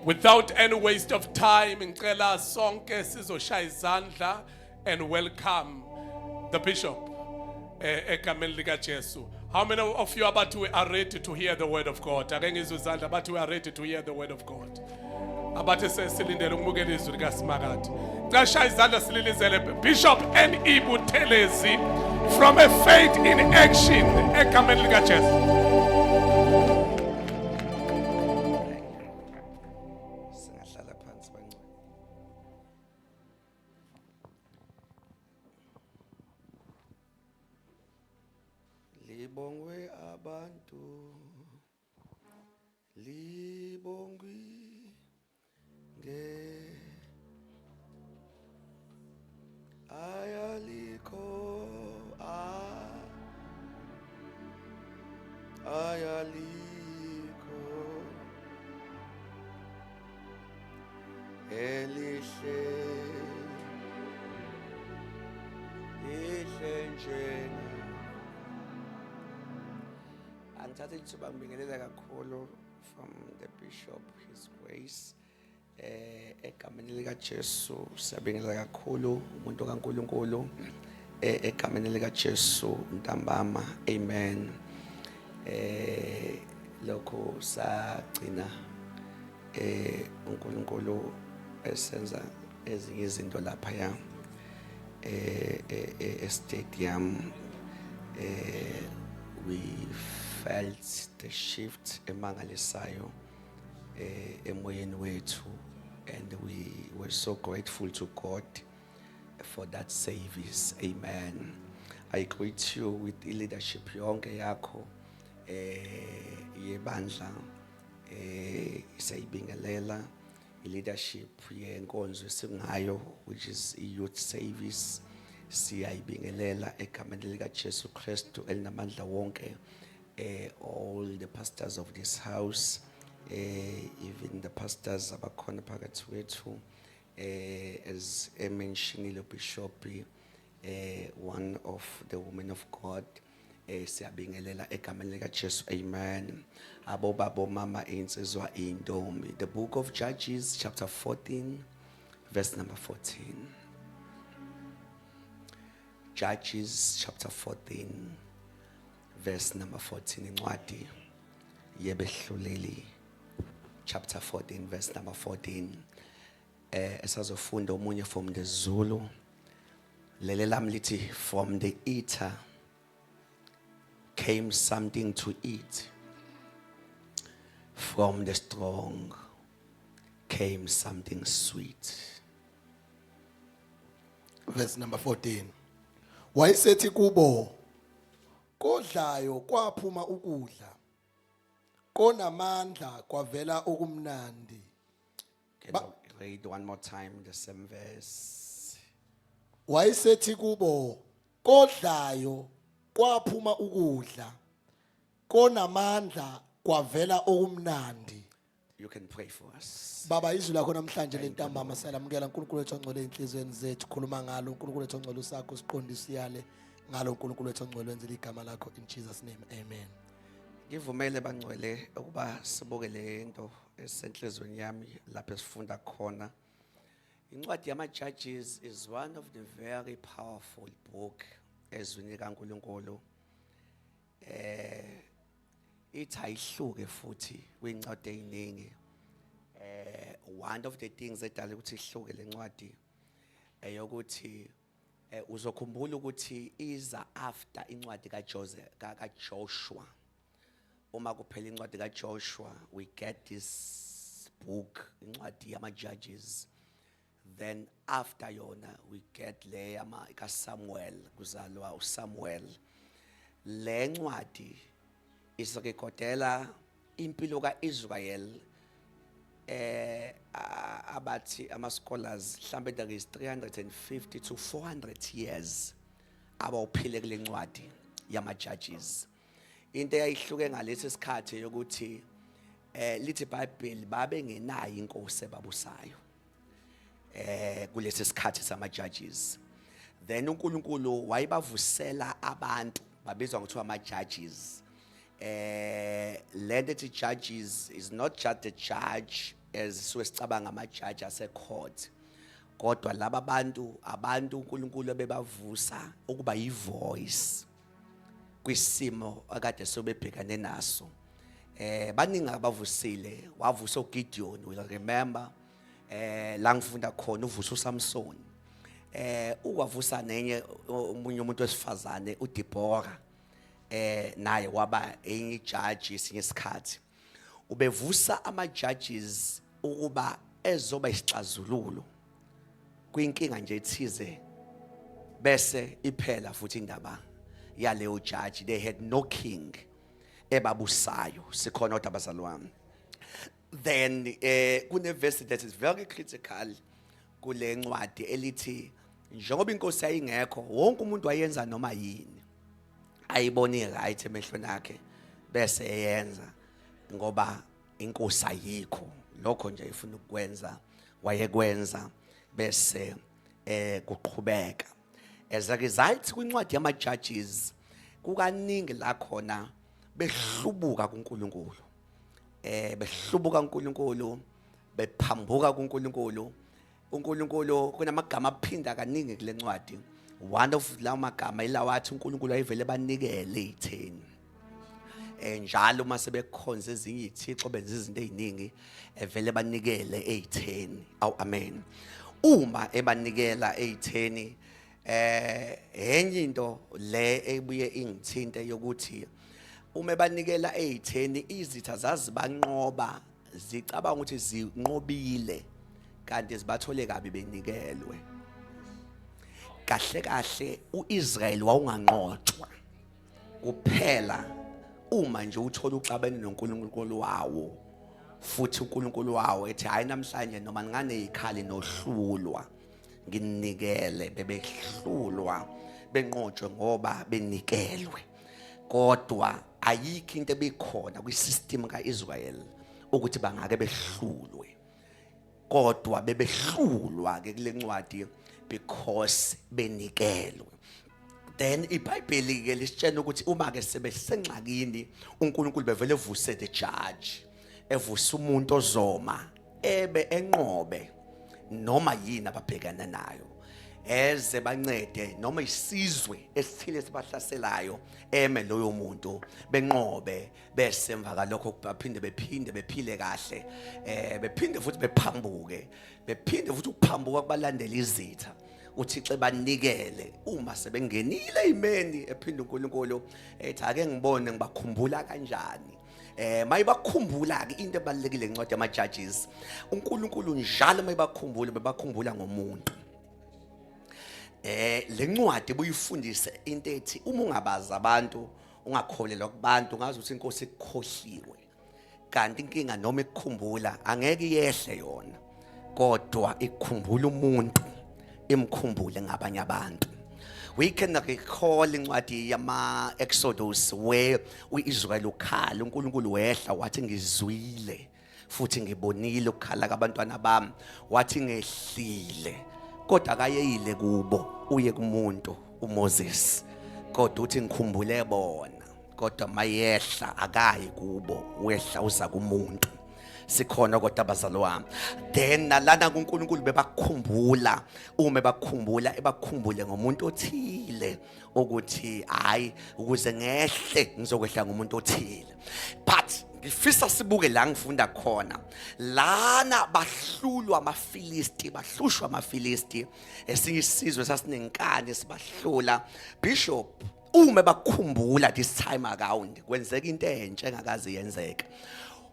Without any waste of time, ngicela sonke sizoshaya izandla and welcome the bishop egameni lika Jesu. How many of you are ready to hear the word of God? Ake ngizwe izandla bathi we are ready to hear the word of God. Abathe sesilindele ukubukela izwi lika Simakade. Ngicela shaya izandla sililizele Bishop N.E. Buthelezi from a faith in action egameni lika Jesu. Singahlala phansi bangcwele. Libongwe abantu, libongwe ayaliko ayaliko elihle njena. Angithatha ithuba ngibingelela kakhulu from the bishop, his grace. Egameni lika Jesu siyabingelela kakhulu umuntu kaNkulunkulu egameni lika Jesu ntambama, amen. Lokho sagcina uNkulunkulu esenza ezinye izinto lapha ya stadium. We felt the shift emangalisayo emoyeni wethu, and we were so grateful to God for that service, amen. I greet you with the leadership yonke yakho yebandla sayibingelela leadership yenkonzo singayo, which is youth service. Siyayibingelela egameni lika Jesu Kristu elinamandla wonke, all the pastors of this house, even the pastors abakhona phakathi wethu, as mentioned Bishop, one of the women of God, siyabingelela egameni lika Jesu, amen. Abo babo mama insizwa intombi. The book of Judges chapter 14 verse number 14. Judges chapter 14 verse number 14. Incwadi yebehluleli chapter 14 verse number 14. Esazofunda omunye from the Zulu. Lele lami lithi, from the eater came something to eat. From the strong came something sweet. Verse number 14. Wayesethi kubo, kodlayo kwaphuma ukudla, konamandla kwavela okumnandi. Can you read one more time the same verse? Wayesethi kubo, kodlayo kwaphuma ukudla, konamandla kwavela okumnandi. You can pray for us. Baba, izwi lakho namhlanje lentambama salamukela uNkulunkulu wethu ongcwele enhlizweni zethu, khuluma ngalo uNkulunkulu wethu ongcwele usakho siqondise yale ngalo uNkulunkulu wethu ongcwele wenzele igama lakho in Jesus name, amen. Ngivumele bangcwele ukuba sibuke lento esenhlizweni yami lapho sifunda khona. Incwadi yama-Judges is one of the very powerful book ezwini kaNkulunkulu. Ithi ayihluke futhi kwincwadi eziningi. One of the things edala ukuthi ihluke lencwadi eyokuthi uzokhumbula ukuthi iza after incwadi kaJoshua. Uma kuphela incwadi kaJoshua, we get this book, incwadi yama-Judges. Then after yona we get le kaSamuel, kuzalwa uSamuel. Le ncwadi isirekhodela impilo kaIsrael. Abathi ama-scholars mhlambe there is 350 to 400 years abawuphile kule ncwadi yama-Judges. Into eyayihluke ngalesi sikhathi yokuthi lithi iBhayibheli babengenayo inkosi ebabusayo kulesi sikhathi sama-Judges. Then uNkulunkulu wayebavusela abantu babizwa ngokuthiwa ama-Judges. Lento ethi Judges is not just a judge suke sicabanga ama-judge ase-court kodwa laba abantu uNkulunkulu ebebavusa ukuba yi-voice kwisimo akade sobebhekane naso. Baningi abavusile, wavusa uGideon, will remember la ngifunda khona uvusa uSamson. Ukwavusa nenye umunye umuntu wesifazane uDeborah, naye waba enye judge isinye isikhathi. Ubevusa ama-judges ukuba ezoba isixazululo kwinkinga nje ethize bese iphela futhi indaba yaleyo judge. They had no king ebabusayo, sikhona kodwa abazali wami. Then kune verse that is very critical kule ncwadi elithi njengoba inkosi ayingekho wonke umuntu wayenza noma yini ayibone right emehlweni akhe bese eyenza ngoba inkosi ayikho. Lokho nje ifuna ukwenza wayekwenza bese kuqhubeka. As a result kwincwadi yama-judges kukaningi la khona behlubuka kuNkulunkulu. Behlubuka kuNkulunkulu, bephambuka kuNkulunkulu. uNkulunkulu kunamagama aphinda kaningi kule ncwadi. One of lawo magama ilawathi uNkulunkulu ayivele banikele ezitheni. Njalo mase bekhonza ezinye izithixo benza izinto eziningi evele banikele ezitheni. Aw amen. Uma ebanikela ezitheni enye into le ebuye ingithinte yokuthi uma ebanikela ezitheni izitha zazibanqoba zicabanga ukuthi zinqobile kanti zibathole kabi benikelwe. Kahle kahle uIsrael wawunganqotshwa kuphela uma nje uthola uxabene noNkulunkulu wawo futhi uNkulunkulu wawo ethi hayi namhlanje noma ngane ikhali nohlulwa nginikele. Bebehlulwa benqotshwe ngoba benikelwe. Kodwa ayikho into ebikhona kwisystem kaIsrael ukuthi bangake behlulwe. Kodwa bebehlulwa ke kule ncwadi because benikelwe. Then iBhayibheli ke lisitshela ukuthi uma ke sebesengxakini uNkulunkulu bevele evuse the judge, evuse umuntu ozoma ebe enqobe noma yini ababhekana nayo, eze bancede noma isizwe esithile sibahlaselayo eme loyo muntu benqobe bese emva kalokho baphinde bephile kahle. Bephinde futhi bephambuke, bephinde futhi ukuphambuka kubalandela izitha uThixo banikele uma sebengenile ezimeni. Ephinde uNkulunkulu ethi ake ngibone ngibakhumbula kanjani. Mayibakhumbula ke into ebalekile encwadi yama-judges uNkulunkulu njalo mayibakhumbula bebakhumbula ngomuntu. Le ncwadi buyifundise into ethi uma ungabaza abantu ungakholelwa kubantu ngazi ukuthi inkosi ikukhohliwe kanti inkinga noma ikukhumbula angeke yehle yona kodwa ikukhumbula umuntu imkhumbule ngabanye abantu. We can recall incwadi yama Exodus where uIsrael ukhala uNkulunkulu wehla wathi ngizwile futhi ngibonile ukukhala kabantwana bami wathi ngehlile kodwa akayeyile kubo uye kumuntu uMoses kodwa uthi ngikhumbule bona kodwa mayehla akayi kubo wehla uza kumuntu. Sikhona kodwa abazali wami. Then nalana kuNkulunkulu bebakhumbula uma bakhumbula ebakhumbule ngomuntu othile ukuthi hayi ukuze ngehle ngizokwehla ngomuntu othile. But ngifisa sibuke la ngifunda khona lana bahlulwa amaFilisti, bahlushwa amaFilisti esinye isizwe sasinenkani sibahlula. Bishop uma bakhumbula this time around kwenzeka into entsha engakazi yenzeka.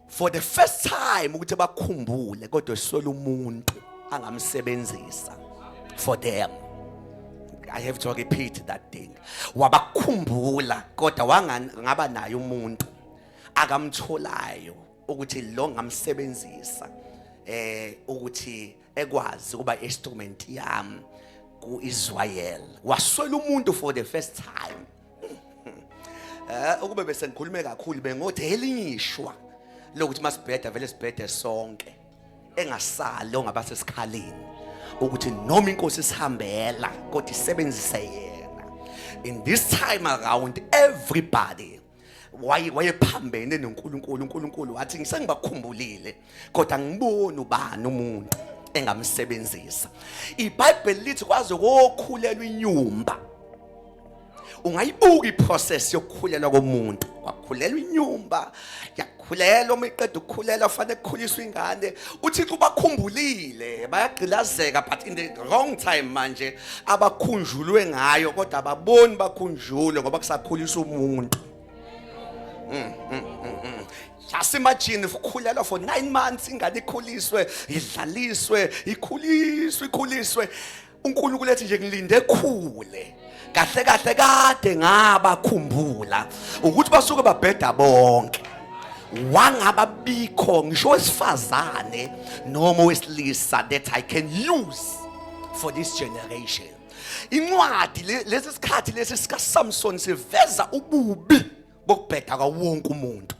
For the first time ukuthi bakhumbule kodwa sola umuntu angamsebenzisa for them. I have to repeat that thing. Wabakhumbula kodwa wangaba naye umuntu akamtholayo ukuthi lo ngamsebenzisa ukuthi ekwazi kuba instrument yami kuIsrael. Waswela umuntu for the first time. Ukube bese ngikhulume kakhulu bengothi elinyishwa lokuthi masibheda vele sibhede sonke engasali ongabasesikhaleni ukuthi noma inkosi isihambela kodwa isebenzise yena. In this time around everybody wayephambene noNkulunkulu. uNkulunkulu wathi ngisengibakhumbulile kodwa ngibone ubani umuntu engamsebenzisa. iBhayibheli lithi kwaze kokhulelwa inyumba. Ungayibuka iprocess yokukhulelwa komuntu. Kwakhulelwa inyumba, yakhulelwa umeqeda ukukhulelwa fanele kukhuliswe ingane. uThixo bakhumbulile, bayagqilazeka but in the wrong time manje abakhunjulwe ngayo kodwa ababoni bakhunjulwe ngoba kusakhuliswa umuntu. Just imagine ukukhulelwa for 9 months ingane ikhuliswe, idlaliswe, ikhuliswe. uNkulunkulu ethi nje ngilinde ekhule. Kahle kade ngabakhumbula ukuthi basuke babheda bonke. Wangababikho ngisho wesifazane noma wesilisa that I can use for this generation. Incwadi lesi sikhathi lesi sika Samson siveza ububi bokubheda kwawonke umuntu.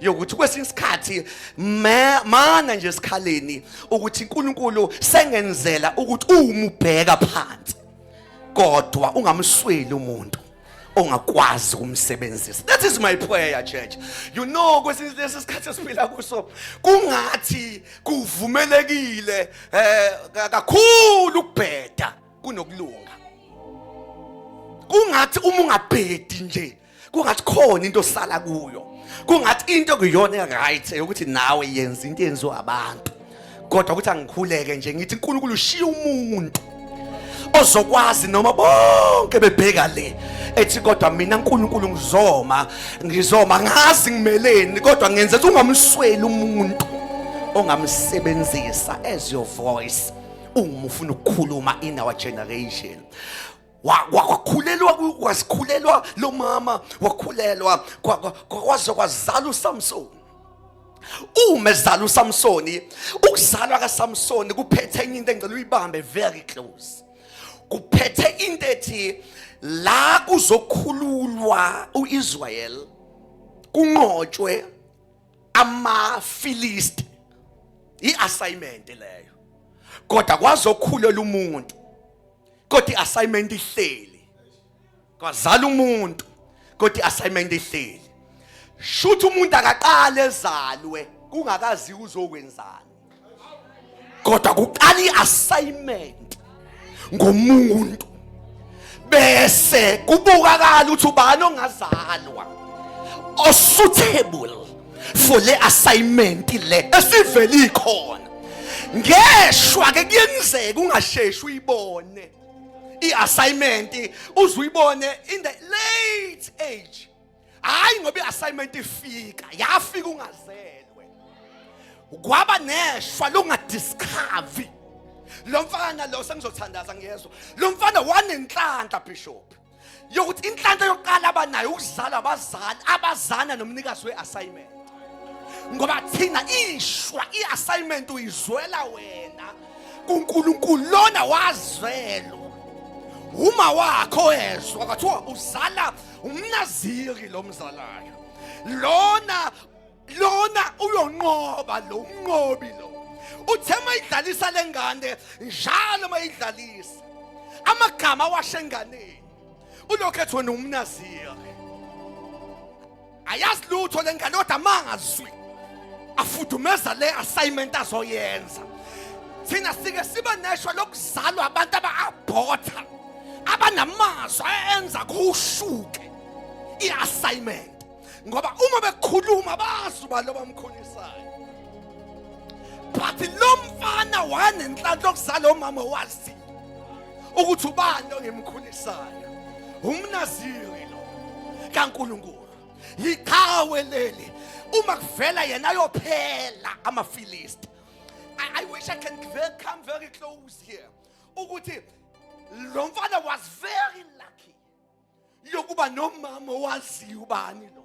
Yokuthi kwesinye isikhathi mana nje esikhaleni ukuthi uNkulunkulu sengenzela ukuthi uma ubheka phansi kodwa ungamsweli umuntu ongakwazi ukumsebenzisa. That is my prayer, church. You know, kwesinye isikhathi esiphila kuso kungathi kuvumelekile kakhulu ukubheda kunokulunga. Kungathi uma ungabhedi nje kungathi khona into osala kuyo. Kungathi into kuyona right ukuthi nawe yenza into yenziwa abantu. Kodwa ukuthi angikhuleke nje ngithi uNkulunkulu ushiya umuntu ozokwazi noma bonke bebheka le ethi kodwa mina uNkulunkulu ngizoma ngazi ngimeleni kodwa ngenze ukuthi ungamsweli umuntu ongamsebenzisa as your voice uma ufuna ukukhuluma in our generation. Wakhulelwa lo mama wakhulelwa kwaze kwazala uSamson. Uma ezala uSamsoni, ukuzalwa kaSamsoni kuphethe into engicela uyibambe very close. Kuphethe into ethi la kuzokhululwa uIsrael kunqotshwe amaFilisti. I-assignment leyo. Kodwa kwazokhulela umuntu. Kodwa i-assignment ihleli. Kwazala umuntu. Kodwa i-assignment ihleli. Shuthi umuntu akaqala ezalwe kungakazi uzokwenzani. Kodwa kuqala i-assignment ngomuntu. Bese kubukakala ukuthi ubani ongazalwa osuitable for le assignment le esivele ikhona. Ngeshwa ke kuyenzeka ungasheshi uyibone i-assignment uzuyibone in the late age. Hayi ngoba i-assignment ifika yafika ungazelwe. Kwaba neshwa longadiscover. Lo mfana lo sengizothandaza ngiyezwa. Lo mfana wanenhlanhla bishop. Yokuthi inhlanhla yokuqala abanayo ukuzala abazana nomnikazi we-assignment. Ngoba thina ishwa i-assignment uyizwela wena kuNkulunkulu lona wazwela. Uma wakho ezwa kwathiwa uzala umNaziri lo mzalayo. Lona uyonqoba lo unqobi lo. Uthema idlalisa lengane njalo mayidlalisa. Amagama washenganeni. Ulokho ethi wena umNaziri. Ayazi lutho lengane kodwa mangazwi. Afudumeza le assignment azoyenza. Thina sike sibe neshwa lokuzalwa abantu aba-abhotha. Abanamazwi enza kushuke i-assignment. Ngoba uma bekhuluma bazuba lo bamkholisayo. But lo mfana wanenhlanhla okuzala umama wazi ukuthi ubani ongemkholisayo. UmNaziri lo kaNkulunkulu. Yiqhawe leli uma kuvela yena ayophela amaFilisti. I wish I can come very close here. Ukuthi lo mfana was very lucky yokuba nomama owazi ubani lo.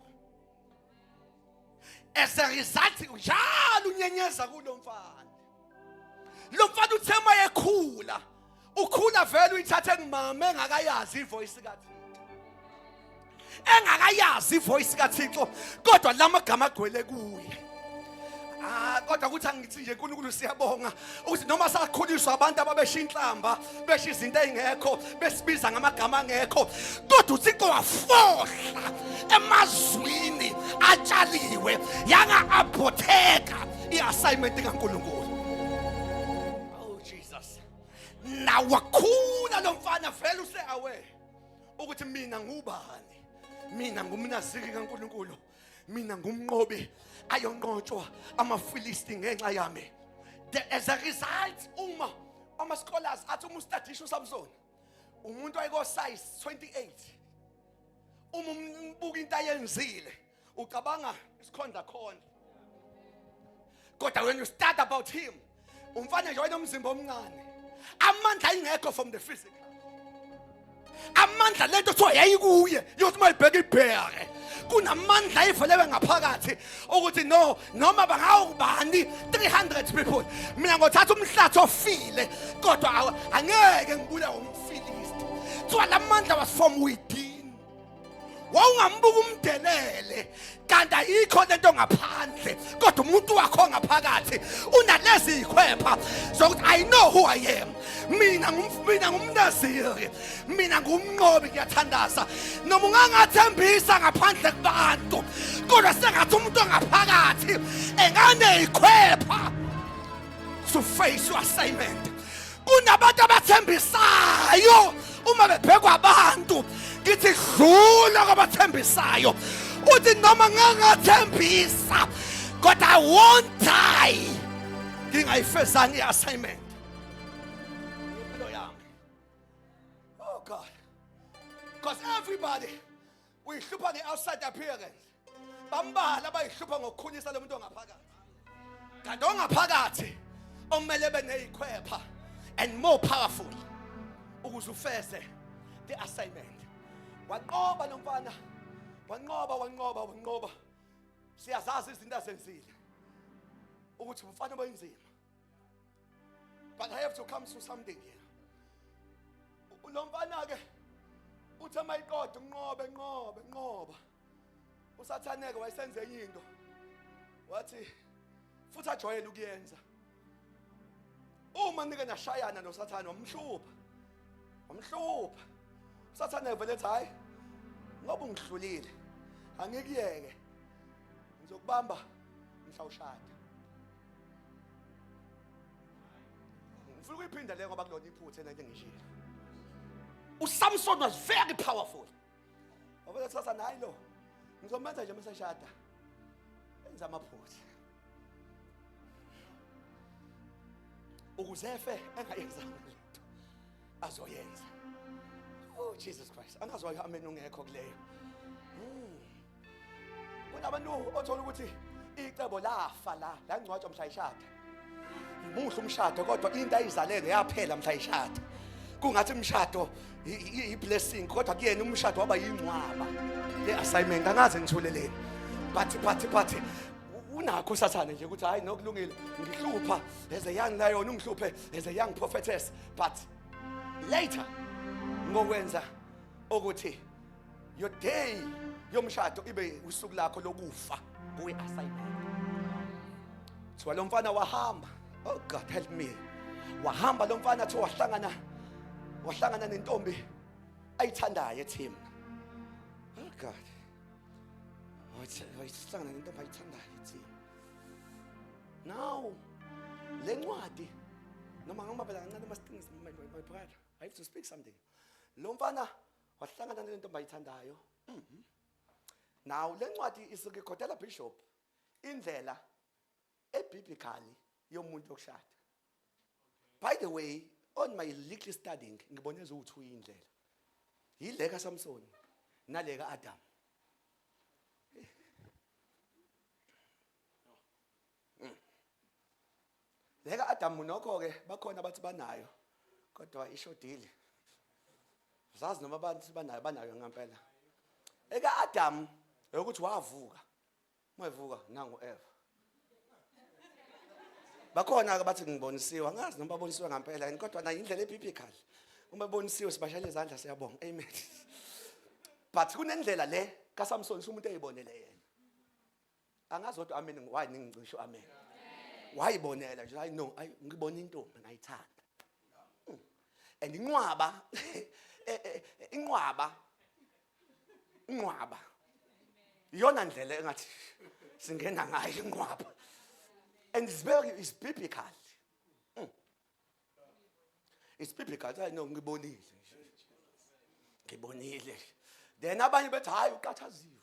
As a result njalo unyenyeza kulo mfana. Lo mfana uthema yekhula. Ukhula vele uyithathe ngimama engakayazi ivoice kaThixo. Engakayazi ivoice kaThixo kodwa lamagama agcwele kuye. Kodwa ukuthi angithi nje uNkulunkulu siyabonga ukuthi noma sakhuliswa abantu ababesha inhlamba besha izinto ezingekho besibiza ngamagama angekho kodwa uThixo wafohla emazwini atshaliwe yanga apotheka iassignment kaNkulunkulu. Oh Jesus. Nawakhula lo mfana vele use aware ukuthi mina ngubani, mina ngumnaziri kaNkulunkulu, mina ngumnqobi ayonqotshwa amaFilisti ngenxa yami. As a result uma scholars athi umstadisha uSamson umuntu ayiko size 28 umbuka into ayenzile ucabanga isikhonda khona, kodwa when you start about him umfana nje wayenomzimba omncane, amandla ayingekho from the physical, amandla lento kuthiwa yayikuye yokuthi mayibheka ibheke kunamandla ayivelewe ngaphakathi ukuthi no noma bangawubani 300 people mina ngothatha umhlathi ofile kodwa angeke ngibule umfilisti. Kuthiwa lamandla was from within. Wawungambuka umdelele kanti ayikho lento ngaphandle kodwa umuntu wakho ngaphakathi unalezi ikhwepha zokuthi I know who I am. Mina ngumnaziri, mina ngumnqobi ngiyathandaza noma ungangathembisa ngaphandle kubantu kodwa sengathi umuntu ongaphakathi engane ikhwepha to face your assignment. Kunabantu abathembisayo uma bebhekwa abantu ngithi dlula kwabathembisayo uthi noma ngangathembisa kodwa I won't die ngingayifezanga iassignment. Oh God, because everybody we hlupha nge-outside appearance, bambala bayihlupha ngokukhulisa lo muntu ongaphakathi, kanti ongaphakathi omele beneyikhwepha and more powerful ukuze ufeze the assignment. Wanqoba lo mfana, wanqoba. Siyazazi izinto azenzile ukuthi umfana bayinzima, but I have to come to something here. Lo mfana ke uthi mayiqoda unqoba usathaneke wayesenze enye into wathi futhi ajwayele ukuyenza. Uma nike nashayana noSathane wamhlupha uSathane vele ethi hayi ngoba ungihlulile angikuyeke ngizokubamba mhlawushada. Ngifuna ukuyiphinda le ngoba kulona iphuthe lento engishilo. USamson was very powerful. Wabona Sathane hayi lo ngizomenza nje meseshada enza amaphutha ukuze efe engayenzanga lento azoyenza. Oh Jesus Christ, angazwayo amen ungekho kuleyo. Kunabantu othola ukuthi icebo lafa la ngcwatshwa mhlayishada. Muhle umshado kodwa into ayizaleke yaphela mhlayishada. Kungathi umshado i-blessing kodwa kuyena umshado waba yingcwaba le assignment. Angaze ngithuleleni but unakho uSathane nje ukuthi hayi nokulungile ngihlupha as a young lion ungihluphe as a young prophetess, but later ngokwenza ukuthi your day yomshado ibe usuku lakho lokufa kuwe assignment. So lo mfana wahamba, oh God help me, wahamba lo mfana athi wahlangana nentombi ayithandayo eThimna. Oh God, wahlangana nentombi ayithandayo eThimna. Now le ncwadi noma ngomabela kancane masithings my brother, I have to speak something. Lo mfana wahlangana nentombi ayithandayo. Now le ncwadi isirekhodela bishop indlela ebiblically yomuntu yokushada. By the way, on my little studying ngibone ukuthi uyindlela yileka Samson naleka Adam. Leka Adam nokho ke bakhona bathi banayo kodwa ishodile. Uzazi noma abantu banayo ngempela. Eka Adam ukuthi wavuka. Mayivuka nangu Eva. Bakhona ke bathi ngibonisiwe, angazi noma babonisiwe ngempela yini kodwa na indlela ebiblical. Uma bonisiwe sibashaya izandla siyabonga. Amen. But kunendlela le kaSamson umuntu eyibonele yena. Angazi kodwa amen why ningicisho amen. wayibonela nje, hayi no, ngibona intombi ngayithanda. And inqwaba inqwaba iyona ndlela engathi singena ngayo inqwaba, and it's biblical. It's biblical. I know ngibonile. Then abanye bethi hayi uqhathaziwe.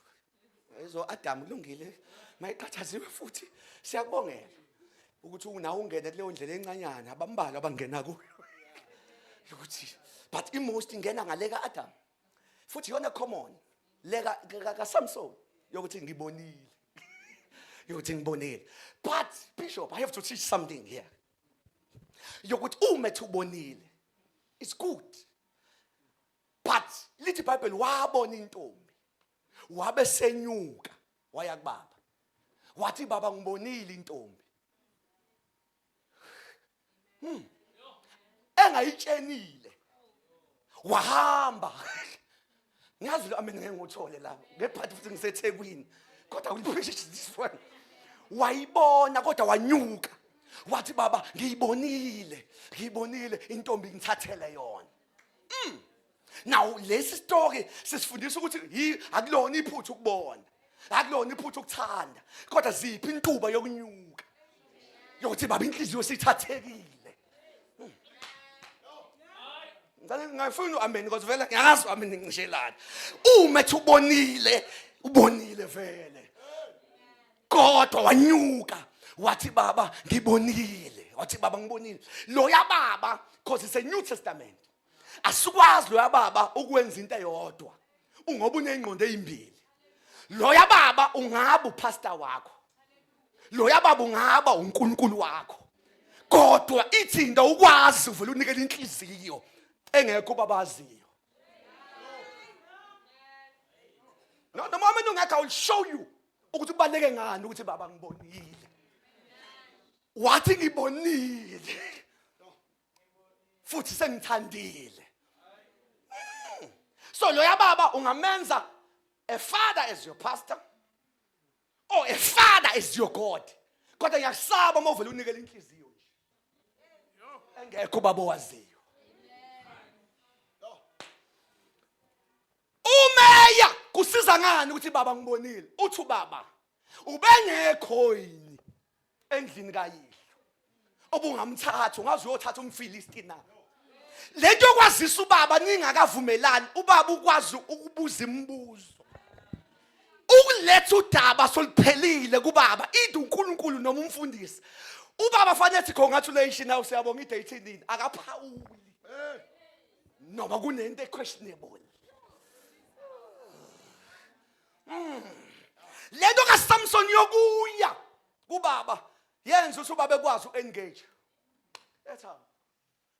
Ezo Adam kulungile mayiqhathaziwe futhi siyakubongela ukuthi unawo ungene kuleyo ndlela encanyana abambalwa abangena kuyo. Ukuthi but most ingena ngaleka Adam. Futhi yona common leka ka Samson yokuthi ngibonile. Yokuthi ngibonile. But Bishop, I have to teach something here. Yokuthi umethu ubonile. It's good. But lithi Bible wabona intombi. Wabe senyuka waya kubaba. Wathi baba ngibonile intombi. Engayitshenile. Wahamba. Ngiyazi lo ameni ngeke ngothole la. Ngephathi futhi ngiseThekwini. Kodwa ulipreach this one. Wayibona kodwa wanyuka. Wathi baba ngiyibonile intombi ngithathele yona. Now lesi story sisifundisa ukuthi akulona iphuthu ukubona, akulona iphuthu ukuthanda, kodwa ziphi intuba yokunyuka yokuthi baba inhliziyo sithathekile. Ngifuna amen because vele ngiyazi amen ngishelana. Uma ethi ubonile vele. Kodwa wanyuka wathi baba ngibonile, wathi baba ngibonile. Loya baba because it's a New Testament. Asikwazi loya baba ukwenza into eyodwa. Ungoba unengqondo ezimbili. Loya baba ungaba upastor wakho. Loya baba ungaba uNkulunkulu wakho. Kodwa ithinda ukwazi uvela unikela inhliziyo engekho babaziyo. No, the moment ungekho I will show you ukuthi kubaleke ngani ukuthi baba ngibonile. Wathi ngibonile. Futhi sengithandile. So loya baba ungamenza a father as your pastor or a father as your God. Kodwa ngiyasaba uma uvela unikela inhliziyo nje. Engekho baba owaziyo. Umeya kusiza ngani ukuthi baba ngibonile? Uthi baba ubengekho yini endlini kayihlo. Obungamthatha ungaze uyothatha umFilistini. Lento okwazisa ubaba ningakavumelani, ubaba ukwazi ukubuza imibuzo. Ukuletha udaba soliphelile kubaba, ithi uNkulunkulu noma umfundisi. Ubaba fanele ethi congratulations now siyabonga idate nini, akaphawuli. Noma kunento questionable. Lento kaSamson yokuya kubaba yenza ukuthi ubaba ekwazi uengage. Etha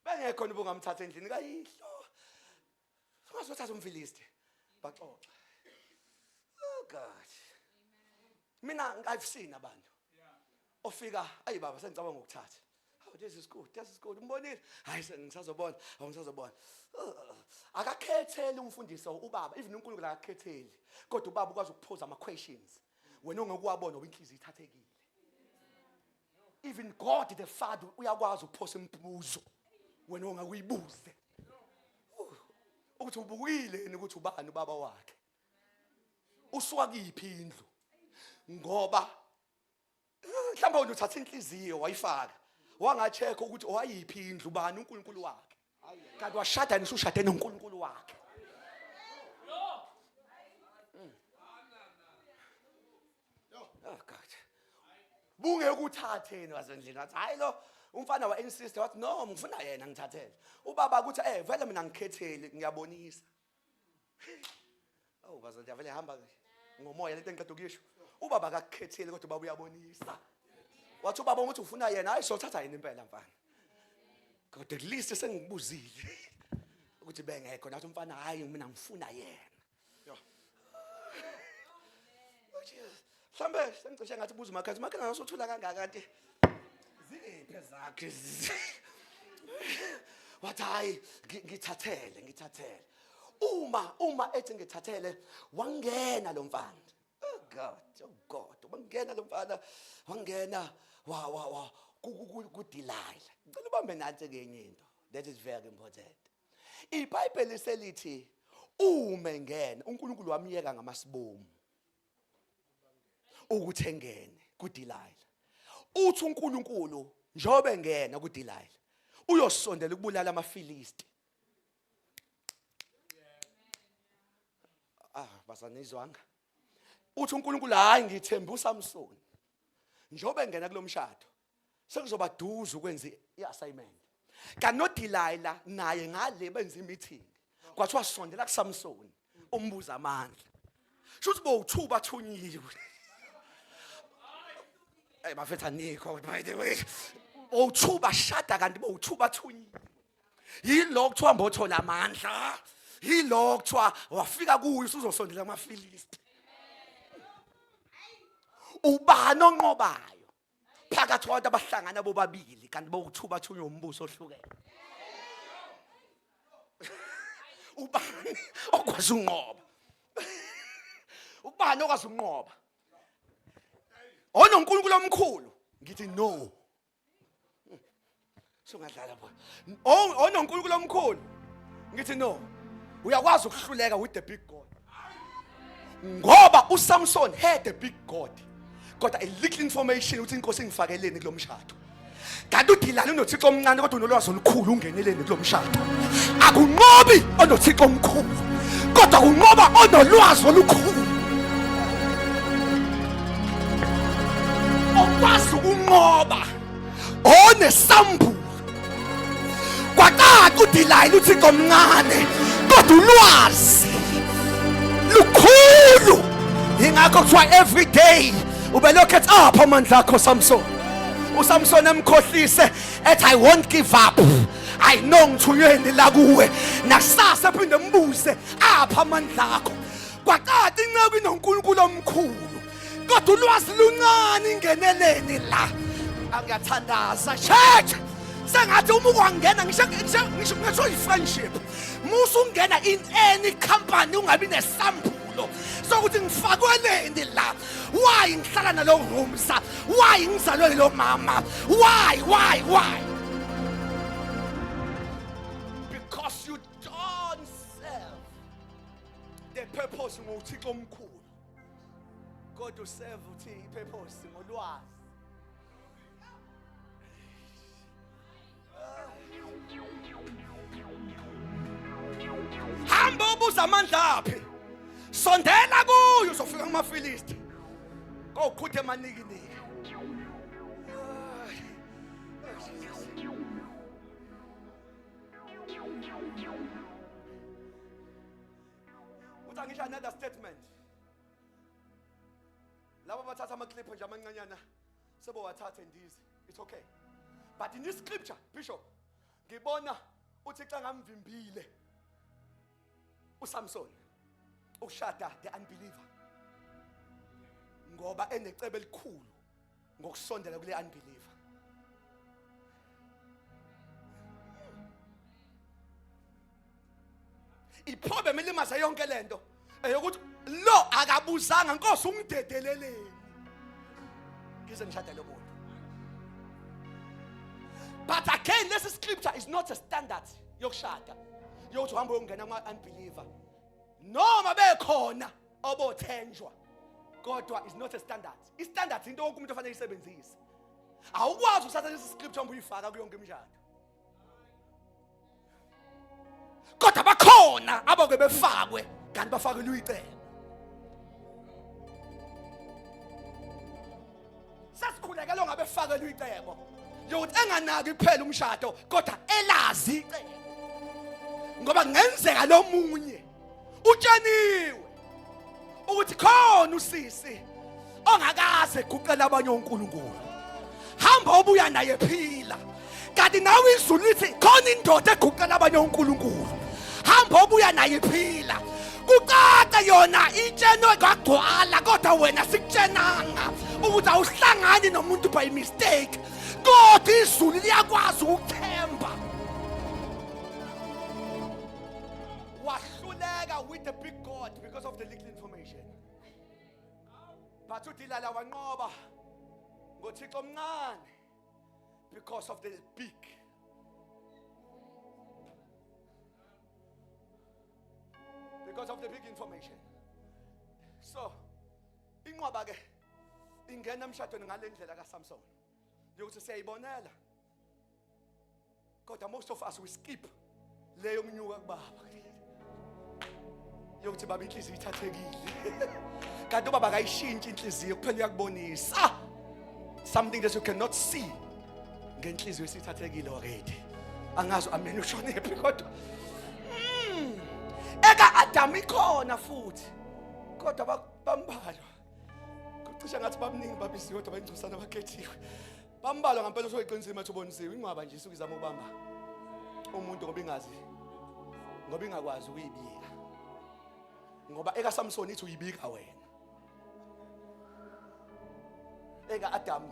bengekho nibungamthatha endlini kayihlo. Ungazothatha umFilisti baxoxa. Oh God. Mina I've seen abantu. Ofika ayi baba sengicabanga ukuthatha. Oh this is good. Umbonile? Hayi ngisazobona, ngisazobona. Akakhethele umfundisi ubaba, even uNkulunkulu akakhetheli. Kodwa ubaba ukwazi ukuphoza ama questions. Wena ongekuwabona inhliziyo ithathekile. Even God the Father uyakwazi ukuphosa imibuzo wena ongakuyibuze. Ukuthi ubukile ukuthi ubani ubaba wakhe. Usuka kiphi indlu? Ngoba mhlawumbe wena uthatha inhliziyo wayifaka. Wangacheka ukuthi owayiphi indlu ubani uNkulunkulu wakhe. Kanti washada nisushade noNkulunkulu wakhe. Oh God. Bunge ukuthatheni wasendlini wathi hayi lo umfana wa insist wathi no ngifuna yena ngithathele. Ubaba ukuthi vele mina ngikhethele ngiyabonisa. Oh bazalwane vele hamba ngomoya lento engiqeda ukuyisho. Ubaba akakhethele kodwa ubaba uyabonisa. Wathi ubaba ukuthi ufuna yena hayi sothatha yena impela mfana. Kodwa at least sengibuzile ukuthi bengekho nathi umfana hayi mina ngifuna yena. Mhlambe sengicishe ngathi buza umakhazi ngasothula kangaka kanti ziphi zakhe. Wathi hayi ngithathele. Uma ethi ngithathele wangena lo mfana. God wangena lo mfana wangena ku Delilah. Ngicela ubambe nansi kenye into that is very important. iBhayibheli selithi uma engena uNkulunkulu wamiyeka ngamasibomu ukuthi engene kuDelilah. Uthi uNkulunkulu njobe engena kuDelilah uyosondela ukubulala amaFilisti. Basanizwanga. Uthi uNkulunkulu hayi ngithemba uSamson. Njobe engena kulomshado sekuzoba duze ukwenza iassignment. Kanti noDelilah naye ngale benza imeeting. Kwathiwa sondela kuSamson umbuza amandla. Shuthi bowuthuba thunyiwe. Bafetha nikho by the way. Bowuthuba shada kanti bowuthuba thunyiwe. Yilo kuthiwa mbothola amandla. Yilo kuthiwa wafika kuyo usuzosondela amaFilisti. Ubani onqobayo phakathi kwabantu abahlangana bobabili kanti bowuthuba thunywa umbuso ohlukene. Ubani okwazi unqoba? Ubani okwazi unqoba? OnoNkulunkulu omkhulu ngithi no. Sungadlala bona. OnoNkulunkulu omkhulu ngithi no. Uyakwazi ukuhluleka with the big God. Ngoba uSamson had a big God. Kodwa a little information ukuthi inkosi ingifakeleni kulomshado. Kanti uDelilah unoThixo omncane kodwa unolwazi olukhulu ungeneleni kulomshado. Akunqobi onoThixo omkhulu kodwa kunqoba onolwazi olukhulu. Okwazi ukunqoba onesambulo. Kwaqala uDelilah uThixo omncane kodwa ulwazi lukhulu. Ingakho kuthiwa every day ubelokhu ethi apha amandla akho Samson. uSamson emkhohlise ethi I won't give up. I know ngithunyweni la kuwe. Nasasa ephinde embuze apha amandla akho. Kwaqala inceku inoNkulunkulu omkhulu. Kodwa ulwazi luncane ingeneleni la. Angiyathandaza church. Sengathi uma ukwangena ngisho i-friendship. Musu ungena in any company ungabi nesambulo sokuthi ngifakweleni la. Why ngihlala nalo rumsa? Why ngizalwe yilo mama? Why? Because you don't serve the purpose ngoThixo omkhulu. God to serve uthi ipurpose ngolwazi. Hamba ubuza amandla aphi. Sondela kuyo uzofika kumaFilisti. Koqhuthe emanikini. Uthi angisho another statement. Labo bathatha amaclip nje amancanyana sebo wathatha ndizi. It's okay. But in this scripture, Bishop, ngibona uThixo ngamvimbile uSamson ukushada the unbeliever. Ngoba enecebe elikhulu ngokusondela kule unbeliever. Iproblem elimaza yonke lento eyokuthi lo akabuzanga Nkosi ungidedeleleni. Ngize ngishada lo muntu. But again, this scripture is not a standard yokushada. Yokuthi uhamba uyongena kuma unbeliever. Noma bekhona obothenjwa. Kodwa is not a standard. I-standard into wonke umuntu ofanele isebenzise. Awukwazi usatha lesi scripture uyifaka kuyonke imishado. Kodwa bakhona aboke befakwe kanti bafakelwe icebo. Sasikhuleka lo ngabe fakelwe icebo. Yokuthi enganaki kuphela umshado kodwa elazi icebo. Ngoba ngenzeka lo munye utshaniwe ukuthi khona usisi ongakaze guqela abanye onkulunkulu. Hamba obuya naye phila. Kanti nawe izulu lithi khona indoda eguqela abanye onkulunkulu. Hamba obuya naye phila. Kuqaka yona itsheno kwagcwala kodwa wena sikutshenanga ukuthi awuhlangani nomuntu by mistake. Kodwa izulu liyakwazi ukuthemba. Wahluleka with the big God because of the little information. But uDilala wanqoba ngoThixo omncane because of the big. Because of the big information. So, inqoba ke ingena emshadweni ngalendlela kaSamson. Yokuthi siyayibonela. Kodwa most of us we skip leyo mnyuka kubaba. Yokuthi baba inhliziyo ithathekile. Kanti ubaba akayishintshi inhliziyo kuphela uyakubonisa something that you cannot see. Ngenhliziyo isithathekile already. Angazi amen ushone phi kodwa. Eka Adam ikhona futhi. Kodwa bambalwa. Kucisha ngathi babuningi babisiwe kodwa bayingcosana bakhethiwe. Bambalwa ngempela soyiqinisile mathi ubonisiwe. Ingcwaba nje isuke izama ukubamba umuntu ngoba ingazi. Ngoba ingakwazi ukuyibika. Ngoba eka Samson ithi uyibika wena. Eka Adam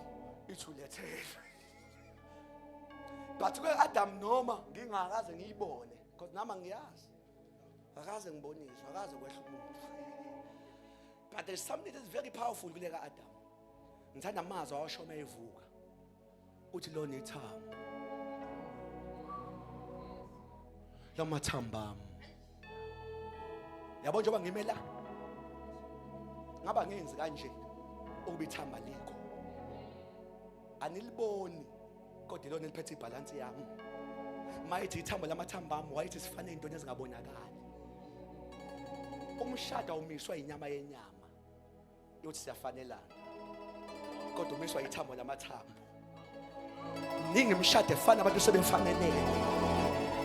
ithi ulethele. But ke Adam noma ngingakaze ngiyibone because nama ngiyazi. Akaze ngibonise, akaze kwehla umuntu. But there's something that's very powerful kuleka Adam. Ngithanda amazwi awashoma evuka. Uthi lo nethamba. Lamathamba. Yabo njengoba ngimela. Ngaba ngenzi kanje ukuba ithamba likho. Aniliboni kodwa lona liphethe ibalance yami. Mayithi ithamba lamathamba ami wayithi sifane into ezingabonakali. Umshado umiswa inyama yenyama. Yokuthi siyafanelana. Kodwa umiswa ithambo lamathambo. Ningi imshado efana abantu sebefanelene.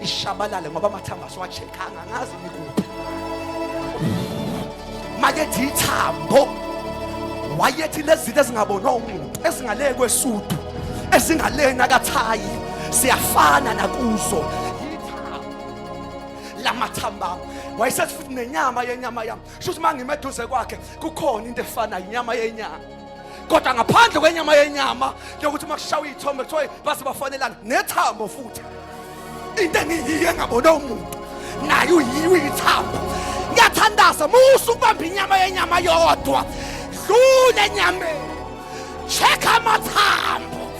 Ishabalale ngoba amathamba siwacheckanga ngazi nikuphi. Mayethi ithambo. Wayethi lezinto ezingabonwa umuntu, ezingale kwesudu, ezingalena kathayi, siyafana nakuzo. Lamathamba. Wayesethi futhi nenyama yenyama yami. Shuthi mangimeduze kwakhe kukhona into efana inyama yenyama. Kodwa ngaphandle kwenyama yenyama, lokuthi makushawa izithombe kuthiwe base bafanelana nethambo futhi. Into engiyiyo engabona umuntu nayo uyiwe ithambo. Ngiyathandaza musu ukubamba inyama yenyama yodwa. Dlule enyameni. Check amathambo.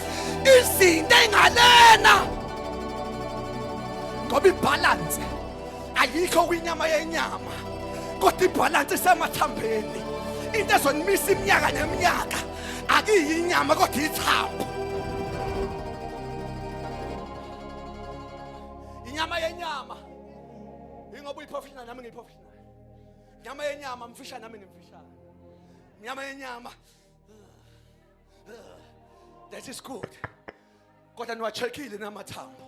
Izinto engalena. Ngoba ibalance ayikho kwinyama yenyama. Kodwa ibalance isemathambeni. Into ezonimisa iminyaka neminyaka akiyi inyama kodwa ithambo. Inyama yenyama ingoba uyiprofessional nami ngiyiprofessional. Inyama yenyama mfisha nami ngimfisha. Inyama yenyama that is good. Kodwa niwacheckile namathambo.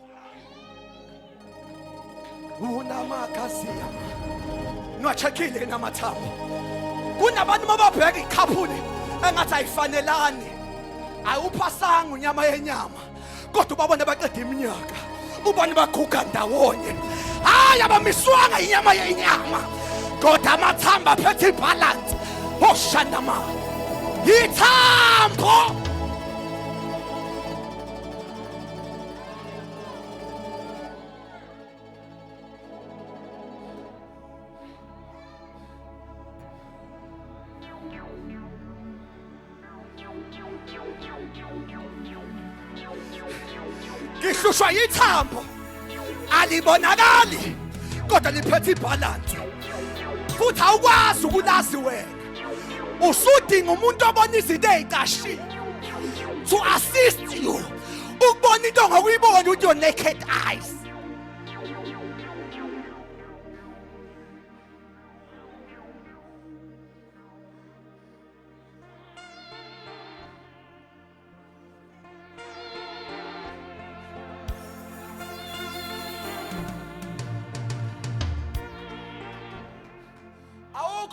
Unamakaziya. Niwacheckile namathambo. Kunabantu mababheka ikhapuli engathi ayifanelani. Awuphasanga unyama yenyama. Kodwa ubabona baqeda iminyaka. Ubani baguga ndawonye. Hayi abamiswanga inyama yenyama. Kodwa amathamba aphethe ibalance. Oshandama. Ithambo. Ngihlushwa ithambo alibonakali kodwa liphethe ibalance futhi awukwazi ukulazi wena usudinga umuntu obona izinto ezicashile to assist you ukubona into ngokuyibona with your naked eyes.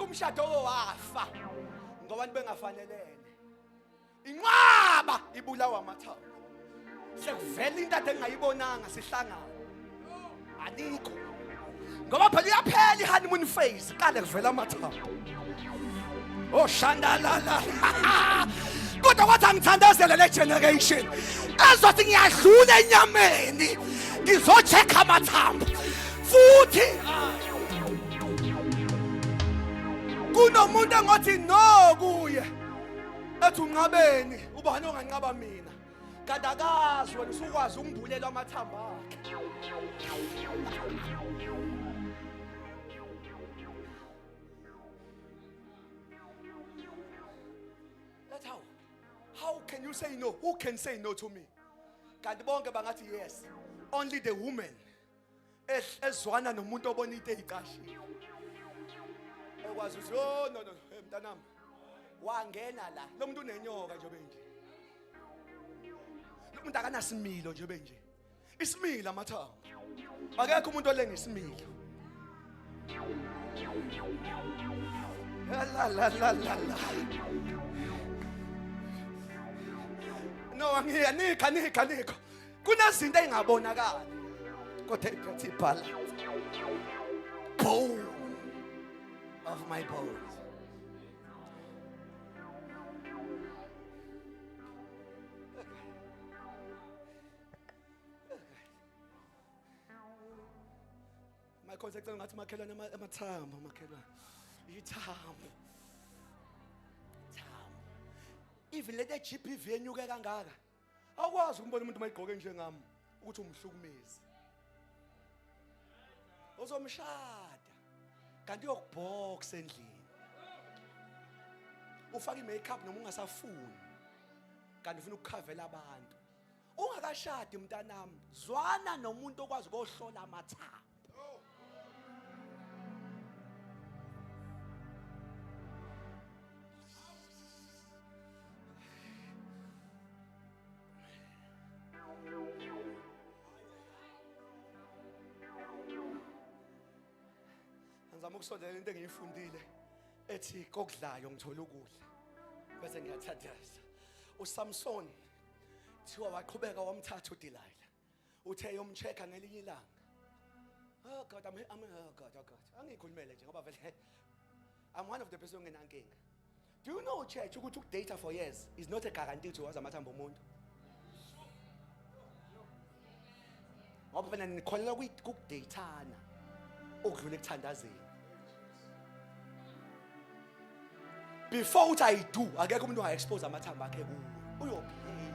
Umshado wafa ngoba abantu bengafanelene. Inqaba ibulawa amathambo. Sekuvela into ade engayibonanga sihlangana. Alikho. Ngoba phela iyaphela ihoneymoon phase qale kuvela amathambo. Oh shandalala. Kodwa wathi angithandazele le generation. Ezothi ngiyadlula enyameni. Ngizocheck amathambo. Futhi kunomuntu engothi no kuye ethi unqabeni ubani onganqaba mina kanti akazi wena usukwazi ukumbulela amathambo akhe. That's how can you say no? Who can say no to me? Kanti bonke bangathi yes. Only the woman ezwana nomuntu obona into eyiqashile. Ekwazi ukuthi oh no hey mntanami wangena la lo muntu unenyoka nje benje. Lo muntu akanasimilo nje benje. Isimilo amathambo. Akekho umuntu olenga isimilo. La. No anika. Kunezinto engabonakala. Kodwa iphethe balance. Bone of my bones. My concept ngathi makhelwane amathambo makhelwane. Ithambo. Even let the GPV enyuke kangaka. Awukwazi ukumbona umuntu mayigqoke njengami ukuthi umhlukumezi. Uzomshada kanti uyokubhoxa endlini. Ufaka imakeup noma ungasafuni. Kanti ufuna ukukhavela abantu. Ungakashadi mntanami, zwana nomuntu okwazi ukuhlola amathambo. Ngizama ukusondela into engiyifundile ethi kokudlayo ngithola ukudla bese ngiyathathaza. USamson thiwa waqhubeka wamthatha uDelilah. Uthe yomcheka ngelinye ilanga. Oh God, oh God. Angikhulumele nje ngoba vele I'm one of the person ongenankinga. Do you know church ukuthi ukudata for years is not a guarantee to wazi amathambo omuntu? Ngoba vele nikholela ukudatana okudlula ekuthandazeni. Before what I do, akekho umuntu expose amathambo akhe kuwe. Uyobehave.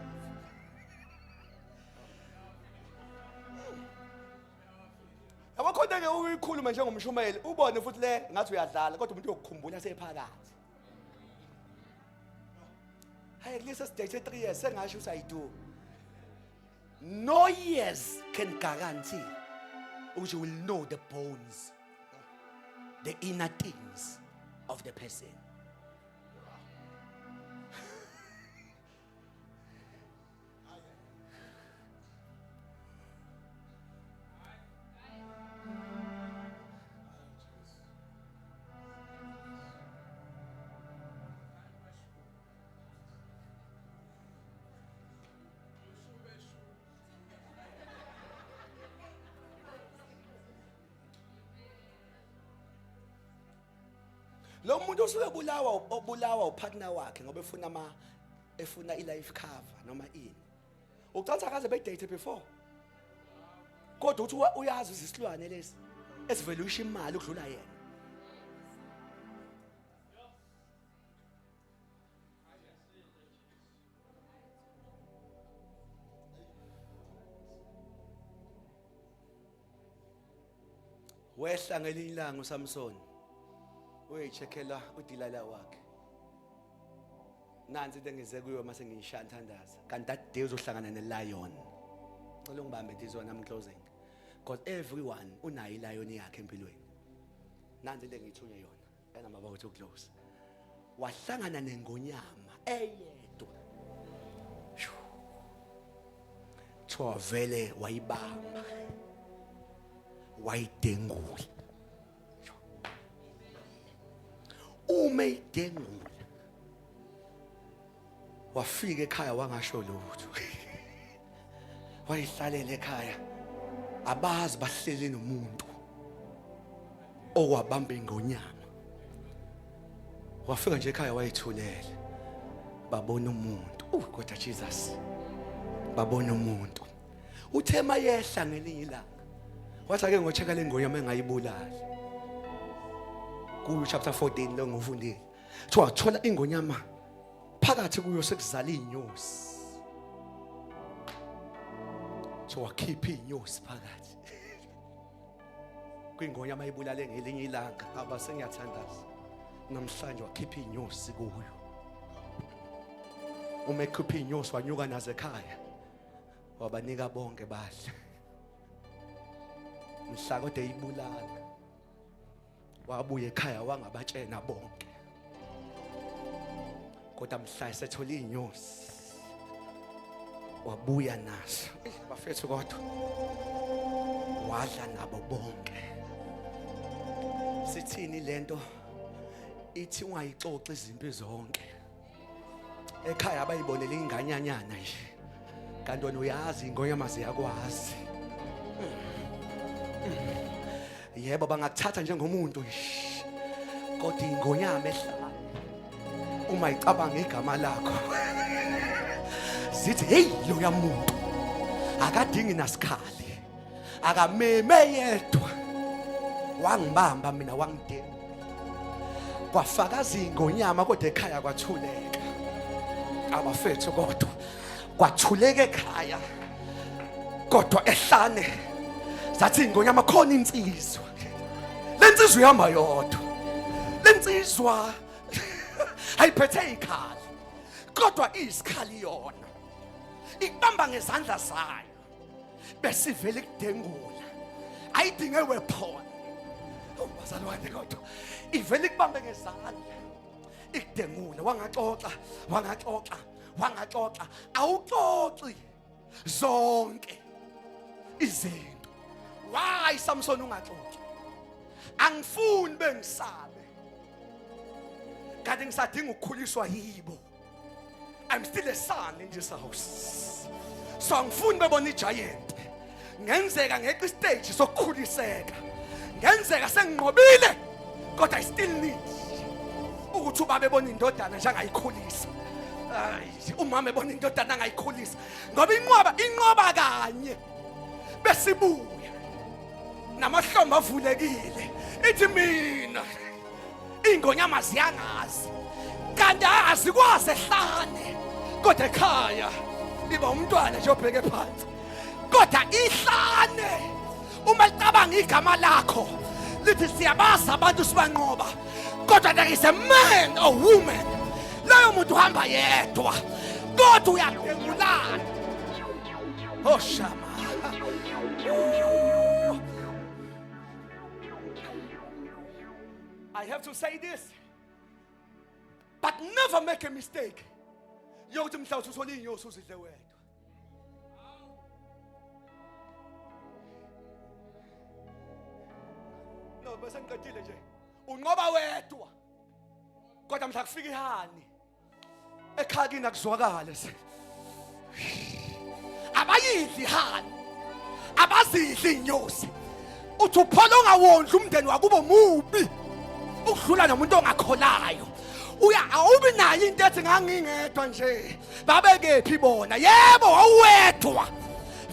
Abakhona ke ukuyikhuluma njengomshumeli, ubone futhi le ngathi uyadlala kodwa umuntu uyokukhumbula sephakathi. Hayi kulesa stage 3 years sengasho ukuthi I do. No years can guarantee which you will know the bones, the inner things of the person. Lo muntu usuke obulawa upartner wakhe ngoba efuna i-life cover noma ini. Ucathi akaze bedate before. Kodwa uthi uyazi isilwane lesi esivele usho imali ukudlula yena. Wehla ngelinye ilanga uSamson. Uyicheckela uDelilah wakhe. Nansi into engize kuyo mase ngiyishanthandaza. Kanti that day uzohlangana nelion. Ngicela ungibambe this one I'm closing. Because everyone unayo ilion yakhe empilweni. Nansi into engithunya yona. And I'm about to close. Wahlangana nengonyama eyedwa. Thwa vele wayibamba. Wayidengula. Umeyidengula wafika ekhaya wangasho lutho. Wayihlalela ekhaya abazi bahlele nomuntu okwabamba ingonyama. Wafika nje ekhaya wayithulela. Babona umuntu. Kodwa Jesus. Babona umuntu. Uthema yehla ngelinye ilanga. Wathi ake ngocheka lengonyama engayibulali. Ku chapter 14 lo ngufundile. Thola ingonyama phakathi kuyo sekuzala inyosi so wakhipha inyosi phakathi kwingonya mayibulale ngelinye ilanga abase ngiyathandaza namhlanje wakhipha inyosi kuyo uma ekhipha inyosi wanyuka nazo ekhaya wabanika bonke badle mhla kodwa eyibulala wabuya ekhaya wangabatshena bonke kodwa mhla esethola inyosi wabuya naso bafethu kodwa wadla nabo bonke sithini lento ithi ungayixoxa izimpi zonke ekhaya abayibonela inganyanyana nje kanti wena uyazi ingonyama ziyakwazi yebo bangakuthatha njengomuntu kodwa ingonyama ehlala uma icabanga igama lakho zithi hey lo yamuntu akadingi nasikhali akameme yedwa wangibamba mina wangidela kwafakaza ingonyama kodwa ekhaya kwathuleka abafethu kodwa kwathuleka ekhaya kodwa ehlane zathi ingonyama khona insizwa lensizwa ihamba yodwa lensizwa ayiphethe ikhali kodwa isikhali yona ikubamba ngezandla zayo bese ivele ikudengula ayidinge weapon bazalwane kodwa ivele ikubambe ngezandla ikudengula wangaxoxa awuxoxi zonke izinto why Samson ungaxoxi angifuni bengisabe kanti ngisadinga ukukhuliswa yibo I'm still a son in this house so angifuni bebona igiant ngenzeka ngeqa stage sokukhuliseka ngenzeka senginqobile kodwa I still need ukuthi ubaba ebona indodana njengayikhulisa umama ebona indodana ngayikhulisa ngoba inqoba kanye besibuya namahlombe avulekile ithi mina ingonyama ziyangazi kanti azikwazi ehlane kodwa ekhaya iba umntwana nje obheke phansi kodwa ihlane uma licabanga igama lakho lithi siyabaza abantu sibanqoba kodwa there is a man or woman loyo muntu uhamba yedwa kodwa uyadengulana oh shama I have to say this but never make a mistake yokuthi mhlawumbe uthole inyosi uzidle wedwa no bese ngiqedile nje unqoba wedwa kodwa mhla kufika ihani ekhakini akuzwakala abayidli ihani abazidli inyosi uthi uphola ongawondla umndeni wakubo mubi ukudlula nomuntu ongakholayo awubi nayo into ethi ngangingedwa nje babekephi bona yebo awuwedwa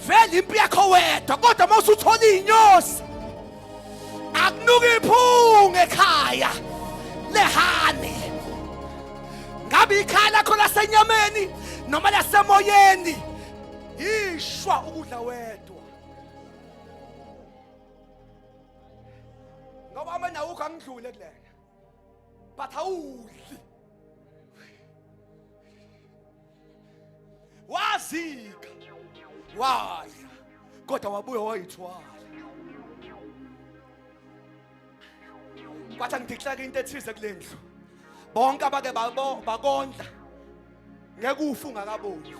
vele impi yakho wedwa kodwa mase uthola inyosi akunuka iphunga ekhaya lehani ngabe ikhaya lakho lasenyameni noma lasemoyeni ishwa ukudla wedwa ngoba amena ukho angidlule kulena but awudli wazika waya kodwa wabuya wayithwala kwathi ngidiclare into ethize kulendlu bonke abake bakondla ngeke ufu ungakaboni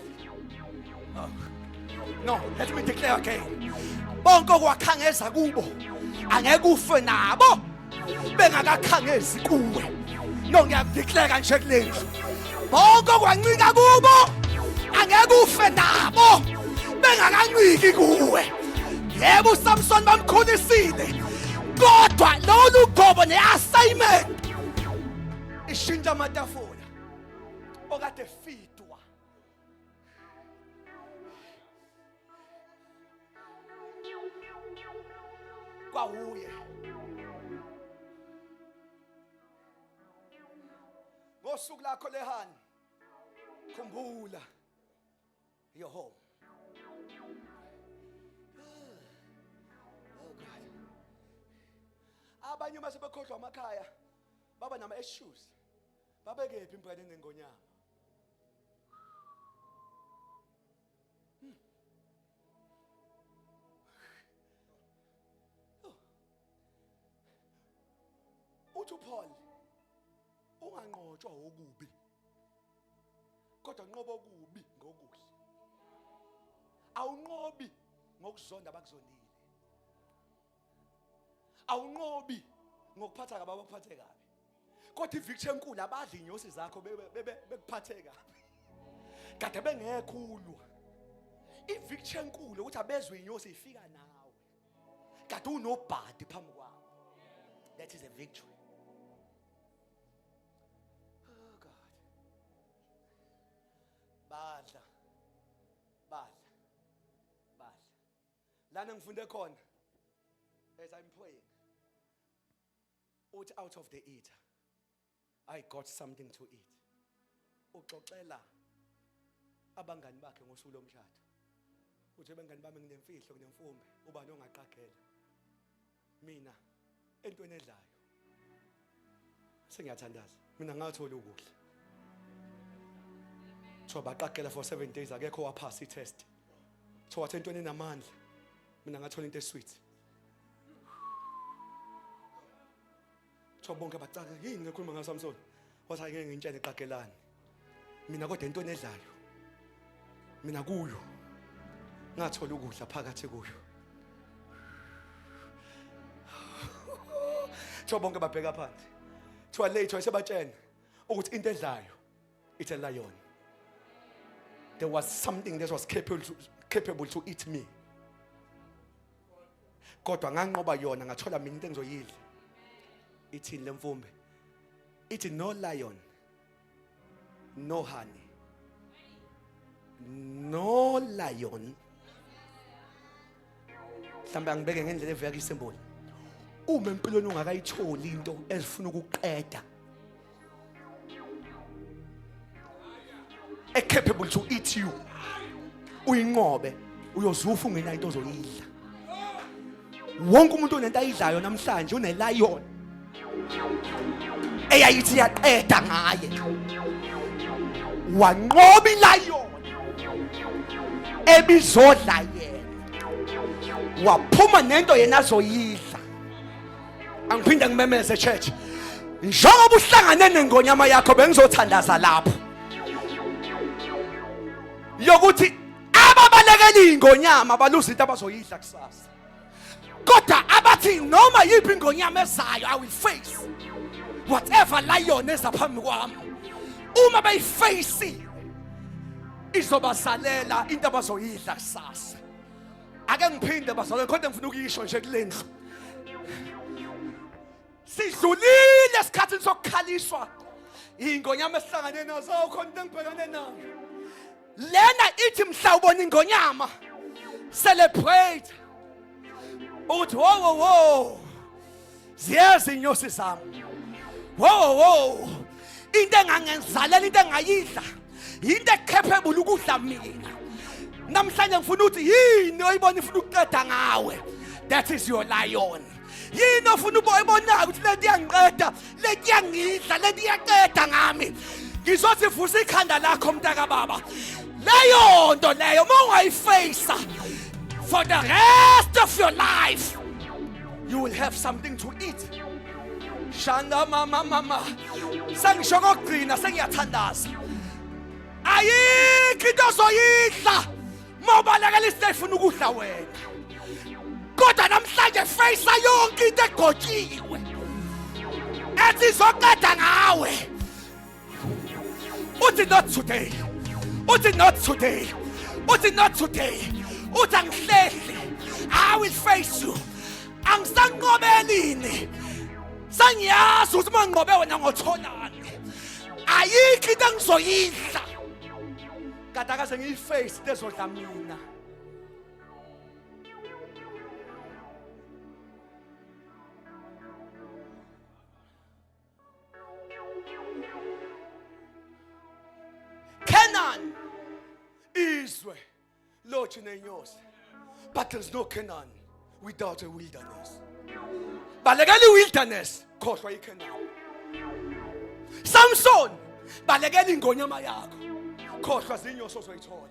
no let me declare again bonke okwakhangeza kubo angeke ufe nabo bengakakhangezi kuwe no ngiyadeclare nje kulendlu bonke okwancika kubo angeke ufe nabo bengakanciki kuwe yebo uSamson bamkhulisile kodwa lolu gobo ne-assignment ishintsha amatafula okade fitwa kwawuye ngosuku lakho lehani khumbula your home. Oh God. Abanye mase bekhohlwa amakhaya baba nama issues. Babekephi impela nengonyama. Uthi Paul unganqotshwa okubi kodwa nqoba okubi ngokuhle. Awunqobi ngokuzonda abakuzondile. Awunqobi ngokuphatha kabi abakuphathe kabi. Kodwa ivictory enkulu abadli inyosi zakho bekuphathe kabi. Kade bengekhulwa. Ivictory enkulu ukuthi abezwe inyosi ifika nawe. Kade unobhadi phambi kwakho. That is a victory. Oh God. Badla. Lana ngifunde khona as I'm praying. Out of the eater, I got something to eat. Uxoxela abangani bakhe ngosuku lomshado. Uthi bengani bami nginemfihlo nginemfumbe ubani ongaqaphela. Mina entweni edlayo. Sengiyathandaza. Mina ngathola ukudla. So baqaqela for 7 days akekho waphasa itest. So wathi entweni enamandla. Mina ngathola into esweet. So bonke bacaka yini ngikhuluma ngaso Samson. Wathi ngeke ngintshele eqaqelani. Mina kodwa entweni edlayo. Mina kuyo. Ngathola ukudla phakathi kuyo. So bonke babheka phansi. Thiwa later wayesebatshena ukuthi into edlayo it's a lion. There was something that was capable to eat me. Kodwa nganqoba yona ngathola mina into engizoyidla. Ithi lemfumbe. Ithi no lion, no honey. No lion. Mhlawumbe angibeke ngendlela eveka isymbol. Uma empilweni ungakayitholi into ezifuna ukuqeda. Capable to eat you. Uyinqobe, uyozufa ungena into ozoyidla. Wonke umuntu onento ayidlayo namhlanje une lion. Eyayithi yaqeda ngaye. Wanqoba ilion. Ebizodla yena. Waphuma nento yena azoyidla. Angiphinda ngimemeze church. Njengoba uhlangane nengonyama yakho bengizothandaza lapho. Yokuthi ababalekela ingonyama baluza into abazoyidla kusasa. Kodwa abathi noma yiphi ingonyama ezayo I will face whatever lion eza phambi kwami. Uma bayiface izobasalela into abazoyidla kusasa. Ake ngiphinde bazalwane kodwa ngifuna ukuyisho nje kulendlu. Sidlulile esikhathini sokukhaliswa ingonyama esihlangane nazo khona into engibhekane nayo. Lena ithi mhlawubona ingonyama celebrate uthi wo ziyazi inyosi zami wo into engangenzalela into engayidla into ecapable ukudla mina namhlanje ngifuna ukuthi yini oyibona ifuna ukuqeda ngawe. That is your lion. Yini ofuna ubona ukuthi leti yangiqeda leti yangidla leti yaqeda ngami. Ngizothi vusa ikhanda lakho mntaka baba. Leyo nto leyo mawungayifacea for the rest of your life you will have something to eat. Shanda mama sengisho kokugcina sengiyathandaza. Ayikho into ozoyidla mawubalekela isifuna ukudla wena. Kodwa namhlanje facea yonke into egotshiwe ethi izoqeda ngawe. Uthi not today. Uthi not today. Uthi not today. Uthi angihlehli. I will face you. Angisanqobelini. Sangiyazi ukuthi manqobe wena ngotholani. Ayikho into engizoyidla. Kade akaze ngiyiface lezodla mina. Kenan iziqothi nenyosi. But there's no Canaan without a wilderness. Balekela i-wilderness, khohlwa iCanaan. Samson, balekela ingonyama yakho, khohlwa zinyosi ozoyithola.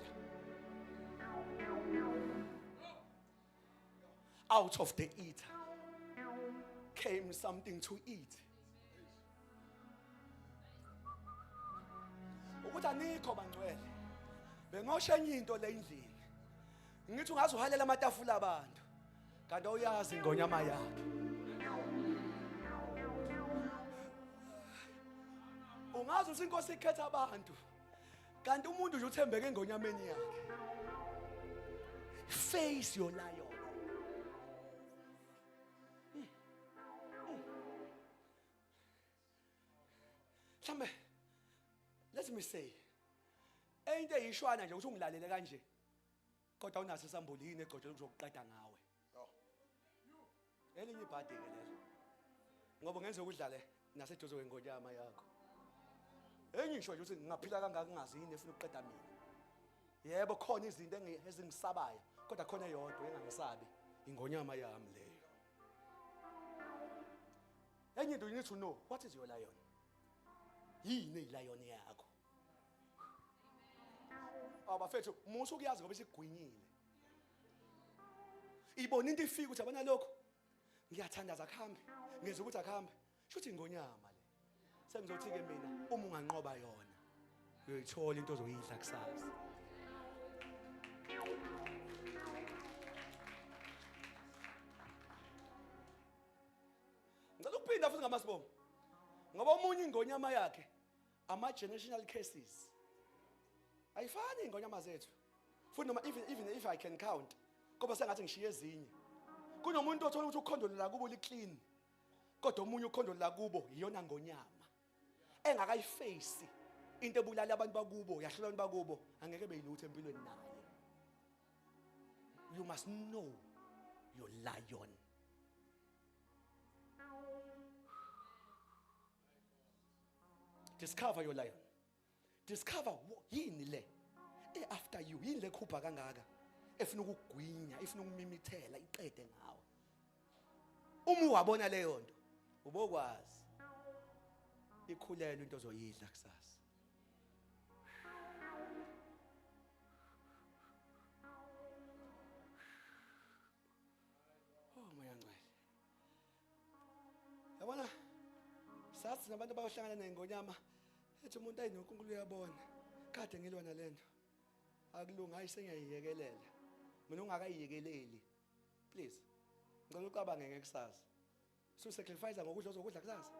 Out of the eater came something to eat. Ukuthi anikho bangcwele. Bengosha enye into le endlini. Ngithi ungaze uhalela amatafula abantu. Kanti awuyazi ingonyama yakhe. Ungaze usinkosi ikhetha abantu. Kanti umuntu nje uthembeke engonyameni yakhe. Face your lion. Mhlambe, let me say, into eyishwana nje ukuthi ungilalele kanje. Kodwa unaso isambulini egojela ukuzokuqeda ngawe. Elinye ibhadi ke lelo. Ngoba ngenze ukudlale naseduze kwengonyama yakho. Enye ngisho nje ukuthi ngingaphila kangaka ngingazini efuna ukuqeda mina. Yebo khona izinto ezingisabayo, kodwa khona yodwa engangisabi, ingonyama yami leyo. Enye into you need to know, what is your lion? Yini ilion yakho? Abafethu, musu kuyazi ngoba isigwinyile. Ibona into ifika ukuthi abana lokho. Ngiyathandaza akhambe, ngenza ukuthi akhambe. Shuthi ingonyama le. Sengizothi ke mina, uma unganqoba yona, uyoyithola into ozoyidla kusasa. Ngicela ukuphinda futhi ngamasibongo. Ngoba omunye ingonyama yakhe ama generational cases. Ayifani ingonyama zethu. Futhi noma even if I can count, ngoba sengathi ngishiye ezinye. Kunomuntu othola ukuthi ukhondolo la kubo li clean. Kodwa omunye ukhondolo la kubo iyona ngonyama. Engakayiface into ebulala abantu bakubo, yahlola abantu bakubo, angeke beyilutho empilweni naye. You must know your lion. Discover your lion. Discover yini le after you, yini le khupha kangaka efuna ukugwinya, efuna ukumimithela iqede ngawe. Uma wabona leyo nto, ubokwazi ikhulelwe into ozoyidla kusasa. Oh mayangcwele. Yabona sathi nabantu abayohlangana nengonyama ethi umuntu ayinoNkulunkulu uyabona kade ngilona lento akulunga ayisengiyayiyekelela mina ungakayiyekeleli please ngicela ucabange ngekusasa so sacrifice ngokudla ozokudla kusasa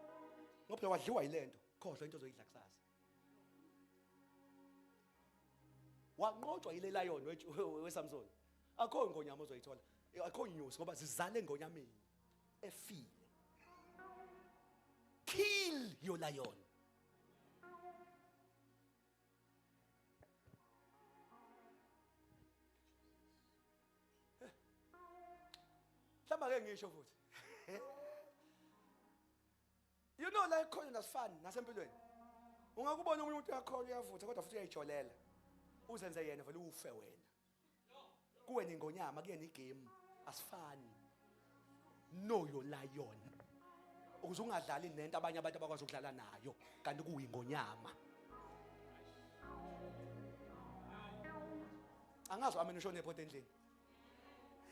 ngoba phela wadliwa yilento khohlwa into ozoyidla kusasa wanqotshwa yile lion weSamson akho ingonyama ozoyithola akho inyosi ngoba zizale engonyameni efile. Kill your lion. Hlamba ke ngisho futhi. You know like khona nasifani nasempilweni. Ungakubona umuntu yakho uyavutha kodwa futhi uyayijolela. Uzenze yena vele ufe wena. Kuwena ingonyama kuyena igame asifani. Know your lion. Ukuze ungadlali nento abanye abantu abakwazi ukudlala nayo kanti kuyingonyama. Angazi amene ushone ephothe endlini.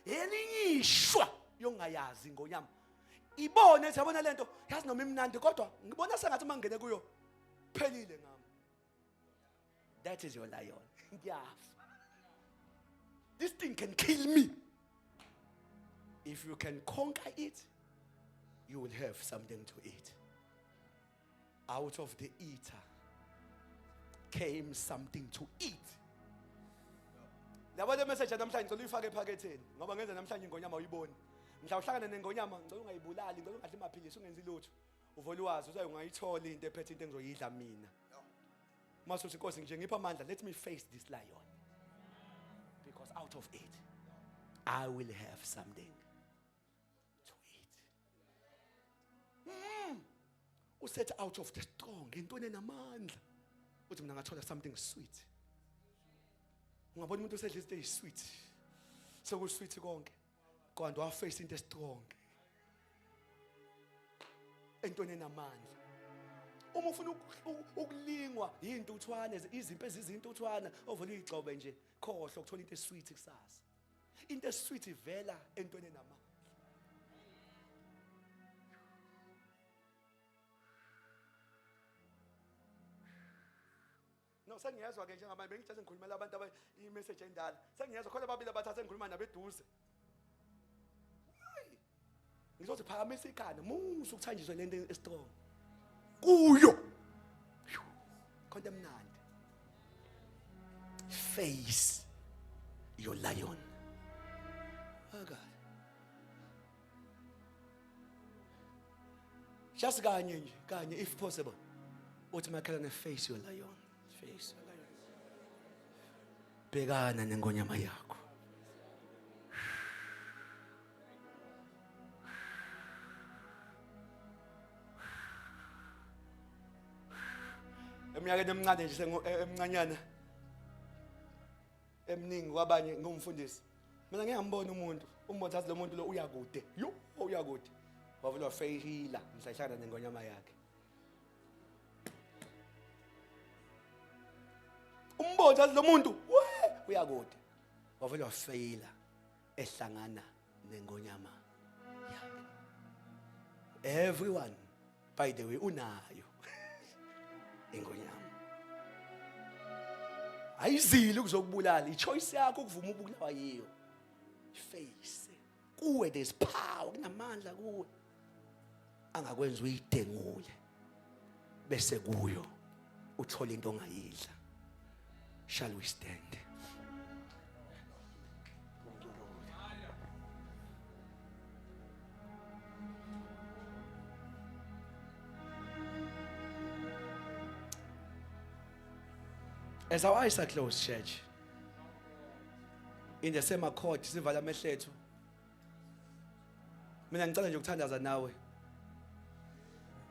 Yelinyishwa yongayazi ingonyama. Ibone ethi yabona lento yazi noma imnandi kodwa ngibona sengathi mangene kuyo phelile ngami. That is your lion. Ngiyafa. This thing can kill me. If you can conquer it, you will have something to eat. Out of the eater came something to eat. Labo le message namhlanje ngicela uyifake ephaketheni ngoba ngenza namhlanje ingonyama uyiboni. Mhla uhlangana nengonyama ngicela ungayibulali, ngicela ungadli amaphilisi ungenzi lutho. Uvole wazi uzayo ungayithola into ephethe into engizoyidla mina. Mase uthi Nkosi nje ngipha amandla, let me face this lion. Because out of it I will have something. Set out of the strong into enamandla uthi mina ngathola something sweet. ungabona umuntu osedla izinto ezisweet sekusweet konke kanti waface into strong entweni enamandla. Uma ufuna ukulingwa izintuthwane izimpe ezizintuthwana ovela igcobe nje khohlo ukuthola into esweet kusasa. Into esweet ivela entweni enamandla. No, sengiyezwa ke njengamanje bengithathe ngikhulumela abantu imessage endala. Sengiyezwa khona babili abathathe ngikhuluma nabeduze. Ngizothi phakamisa ikhanda musu ukuthanjiswa lento strong. Kuyo. Konke emnandi. Face your lion. Oh God. Just kanye if possible. Uthi makhelane face your lion. Face your lion. Bhekana nengonyama yakho. Eminyakeni emincane nje emncanyana eminingi kwabanye ngumfundisi mina ngiyambona umuntu umbonthazi lo muntu lo uyakude uyakude wavela wafeyila mhlahlana nengonyama yakhe umbontazi lo muntu uyakude wavela wafeyila ehlangana nengonyama yakhe. Everyone by the way unayo ingonyama ayizile ukuzokubulala ichoice yakho ukuvuma ukubulawa yiyo face kuwe there's power kunamandla kuwe angakwenza uyidengule bese kuyo uthola into ongayidla. Shall we stand? As our eyes are closed, church, in the same accord, sivala amehlo ethu. Mina ngicela nje ukuthandaza nawe.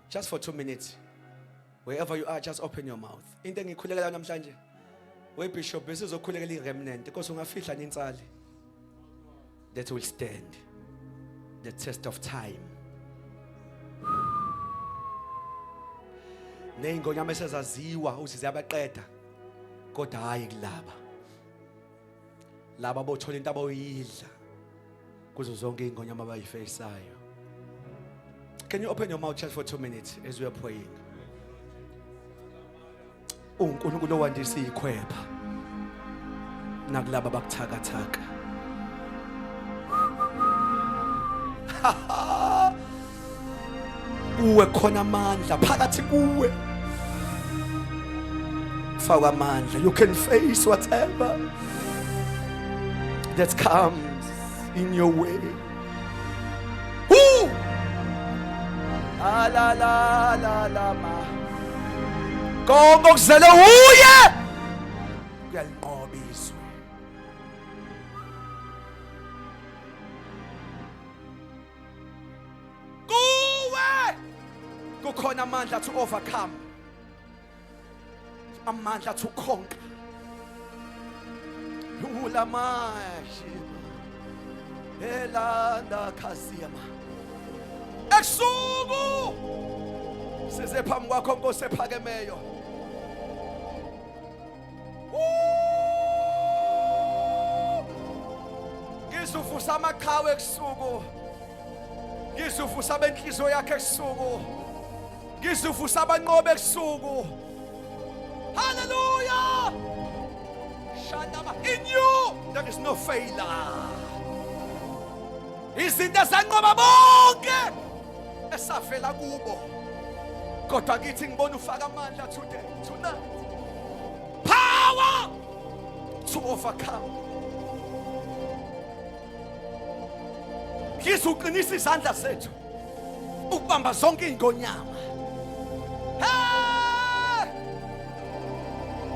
Just for 2 minutes. Wherever you are, just open your mouth. Into engikhulekela namhlanje. We bishop besizokhulekela iremnant because ungafihla nintsali. That will stand the test of time. Neyingonyama esezaziwa uzize abaqeda. Kodwa hayi kulaba laba bothola into abayidla kuzo zonke ingonyama abayifesayo. Can you open your mouth just for 2 minutes as we are praying? uNkulunkulu owandisa izikhwepha nakulaba bakuthakathaka. Uwe khona amandla phakathi kuwe. You can face whatever that comes in your way. Woo! La la la la ma. Konke okuzele uye kuyalinqoba izwi. Kuwe kukhona amandla to overcome. Amandla to conquer. Ulamashi elanda khasiyama eksuku size phambi kwakho Nkosi ephakemeyo. Ngizuvusa amaqhawe eksuku. Ngizuvusa benhliziyo yakhe eksuku. Ngizuvusa abanqobe eksuku. Hallelujah! In you there is no failure. Izinto esanqoba bonke esavela kubo. Kodwa kithi ngibona ufaka amandla today, tonight. Power to overcome. Ngizuqinisa izandla zethu ukubamba zonke ingonyama.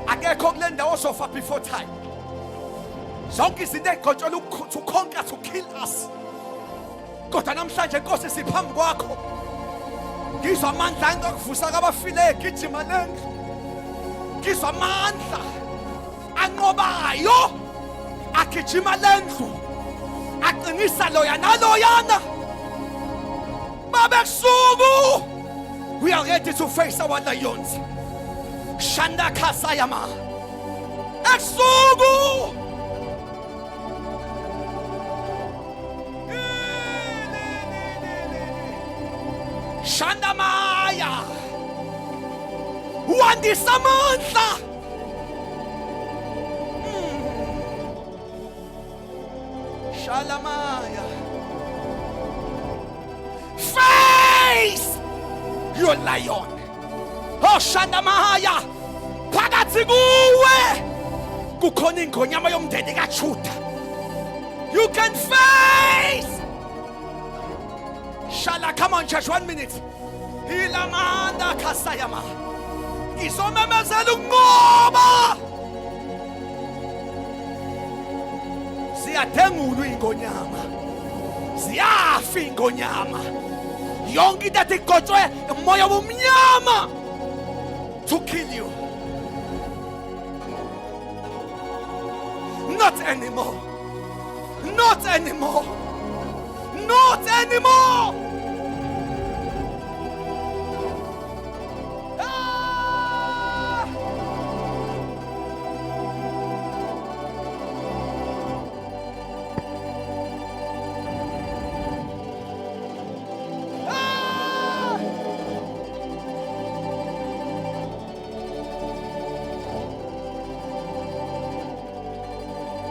Akekho kule ndawo sofa before time. Zonke izinto ezigotshelwe to conquer, to kill us. Kodwa namhlanje Nkosi siphambi kwakho. Ngizwa amandla angakuvusa kabafileyo gijima lendlu. Ngizwa amandla anqobayo agijima lendlu aqinisa loya naloyana babesuku we are ready to face our lions shanda kasayama esuku shanda maya wandisa amandla shalamaya face your lion oh shandamaya phakathi kuwe kukhona ingonyama yomndeni kaJuda you can face shala come on church 1 minute ilamanda kasayama izomemezela ukunqoba ziyadengulwa ingonyama ziyafa ingonyama yonke into ethi igotshwe umoya womnyama to kill you not anymore not anymore not anymore